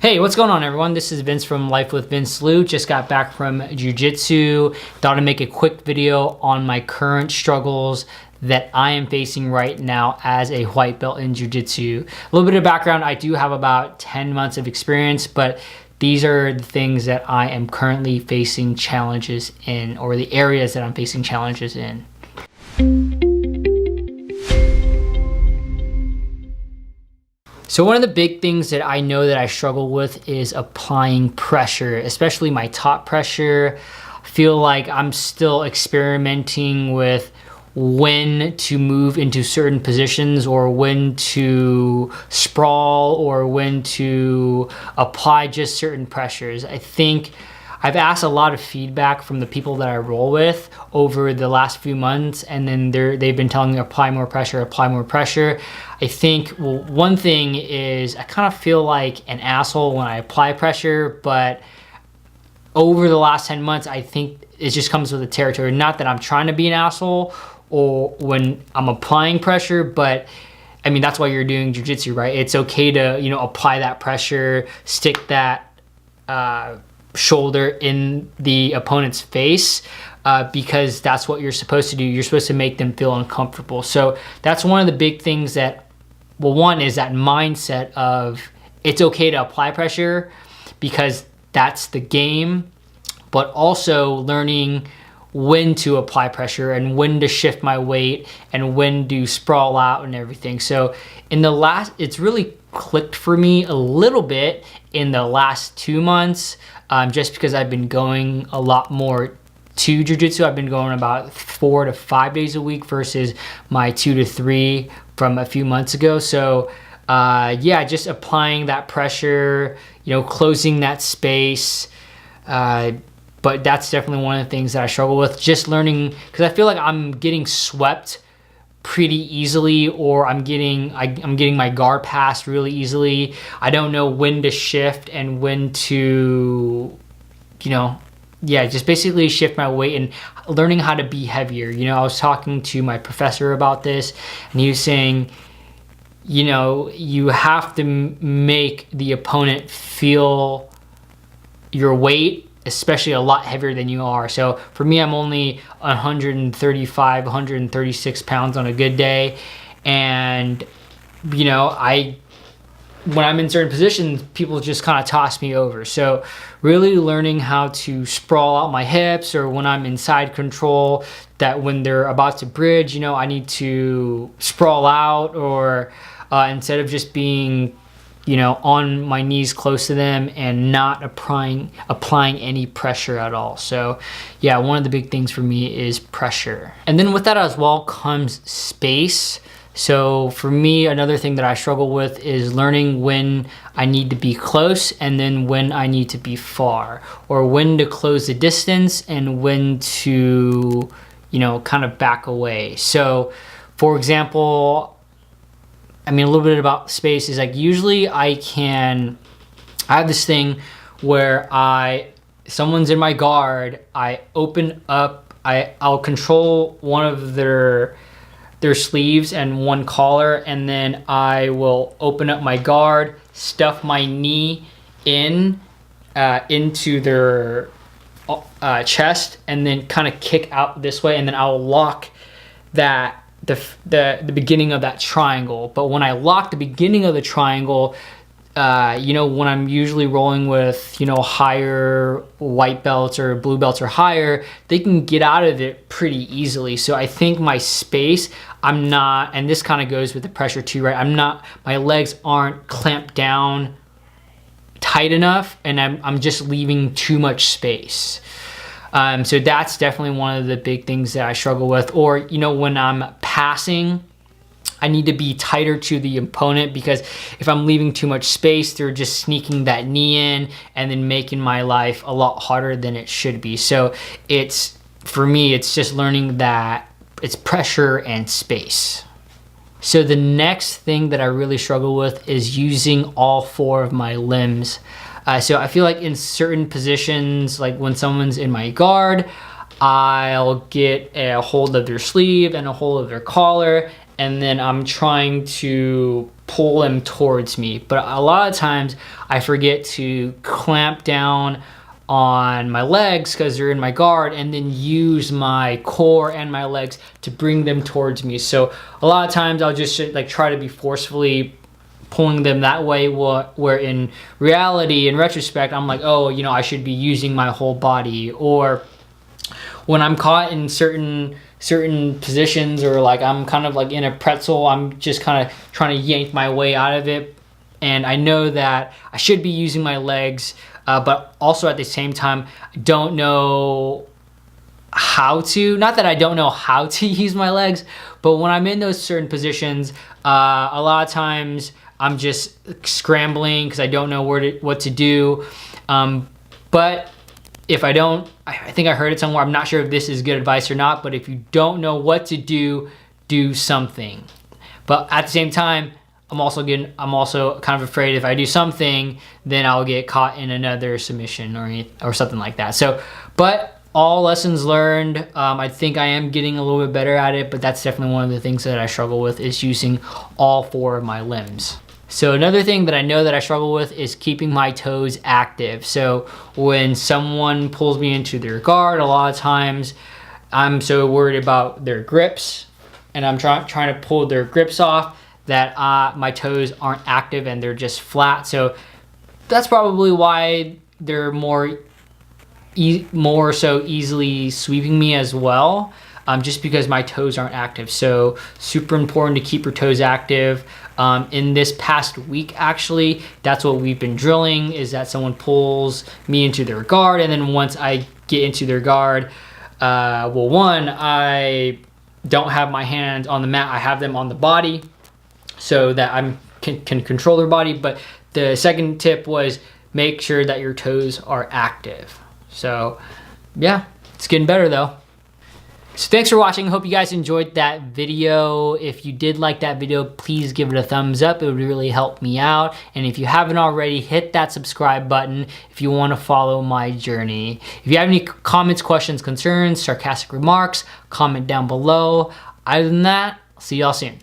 Hey, what's going on everyone? This is Vince from Life with Vince Liu. Just got back from Jiu Jitsu. Thought I'd make a quick video on my current struggles that I am facing right now as a white belt in Jiu Jitsu. A little bit of background, I do have about 10 months of experience, but these are the things that I am currently facing challenges in, or the areas that I'm facing challenges in. So one of the big things that I know that I struggle with is applying pressure, especially my top pressure. I feel like I'm still experimenting with when to move into certain positions, or when to sprawl, or when to apply just certain pressures. I think I've asked a lot of feedback from the people that I roll with over the last few months, and then they've been telling me apply more pressure, apply more pressure. I think, well, one thing is I kind of feel like an asshole when I apply pressure, but over the last 10 months, I think it just comes with the territory. Not that I'm trying to be an asshole or when I'm applying pressure, but I mean, that's why you're doing jiu-jitsu, right? It's okay to, you know, apply that pressure, stick that shoulder in the opponent's face, because that's what you're supposed to do. You're supposed to make them feel uncomfortable. So that's one of the big things that, well, one is that mindset of it's okay to apply pressure because that's the game, but also learning when to apply pressure and when to shift my weight and when to sprawl out and everything. So in the last, it's really clicked for me a little bit in the last 2 months, just because I've been going a lot more to jiu-jitsu. I've been going about 4 to 5 days a week versus my 2 to 3 from a few months ago. So yeah, just applying that pressure, you know, closing that space. But that's definitely one of the things that I struggle with, just learning, because I feel like I'm getting swept pretty easily, or I'm getting my guard passed really easily. I don't know when to shift and when to, you know, yeah, just basically shift my weight and learning how to be heavier. You know, I was talking to my professor about this, and he was saying, you know, you have to make the opponent feel your weight, especially a lot heavier than you are. So for me, I'm only 135, 136 pounds on a good day. And, you know, when I'm in certain positions, people just kind of toss me over. So really learning how to sprawl out my hips, or when I'm in side control, that when they're about to bridge, you know, I need to sprawl out, or instead of just being, you know, on my knees close to them and not applying any pressure at all. So yeah, one of the big things for me is pressure. And then with that as well comes space. So for me, another thing that I struggle with is learning when I need to be close and then when I need to be far, or when to close the distance and when to, you know, kind of back away. So for example, I mean, a little bit about space is like, usually I have this thing where someone's in my guard, I open up, I'll control one of their sleeves and one collar, and then I will open up my guard, stuff my knee into their chest, and then kind of kick out this way, and then I'll lock that the beginning of that triangle. But when I lock the beginning of the triangle, you know, when I'm usually rolling with, you know, higher white belts or blue belts or higher, they can get out of it pretty easily. So I think my space, I'm not, and this kind of goes with the pressure too, right? My legs aren't clamped down tight enough, and I'm just leaving too much space. So that's definitely one of the big things that I struggle with. Or, you know, when I'm passing, I need to be tighter to the opponent, because if I'm leaving too much space, they're just sneaking that knee in and then making my life a lot harder than it should be. So for me, it's just learning that it's pressure and space. So the next thing that I really struggle with is using all 4 of my limbs. So I feel like in certain positions, like when someone's in my guard, I'll get a hold of their sleeve and a hold of their collar, and then I'm trying to pull them towards me. But a lot of times I forget to clamp down on my legs because they're in my guard, and then use my core and my legs to bring them towards me. So a lot of times I'll just like try to be forcefully pulling them that way, where in reality, in retrospect, I'm like, oh, you know, I should be using my whole body. Or when I'm caught in certain positions, or like I'm kind of like in a pretzel, I'm just kind of trying to yank my way out of it, and I know that I should be using my legs, but also at the same time, I don't know how to, not that I don't know how to use my legs, but when I'm in those certain positions, a lot of times I'm just scrambling because I don't know what to do. But if I don't, I think I heard it somewhere, I'm not sure if this is good advice or not, but if you don't know what to do, do something. But at the same time, I'm also kind of afraid if I do something, then I'll get caught in another submission or something like that. So, but all lessons learned. I think I am getting a little bit better at it, but that's definitely one of the things that I struggle with, is using all 4 of my limbs. So another thing that I know that I struggle with is keeping my toes active. So when someone pulls me into their guard, a lot of times I'm so worried about their grips, and I'm trying to pull their grips off, that my toes aren't active and they're just flat. So that's probably why they're more so easily sweeping me as well, just because my toes aren't active. So super important to keep your toes active. In this past week, actually, that's what we've been drilling, is that someone pulls me into their guard, and then once I get into their guard, well, one, I don't have my hands on the mat, I have them on the body so that I can control their body. But the second tip was make sure that your toes are active. So yeah, it's getting better though. So thanks for watching. Hope you guys enjoyed that video. If you did like that video, please give it a thumbs up. It would really help me out. And if you haven't already, hit that subscribe button if you want to follow my journey. If you have any comments, questions, concerns, sarcastic remarks, comment down below. Other than that, I'll see y'all soon.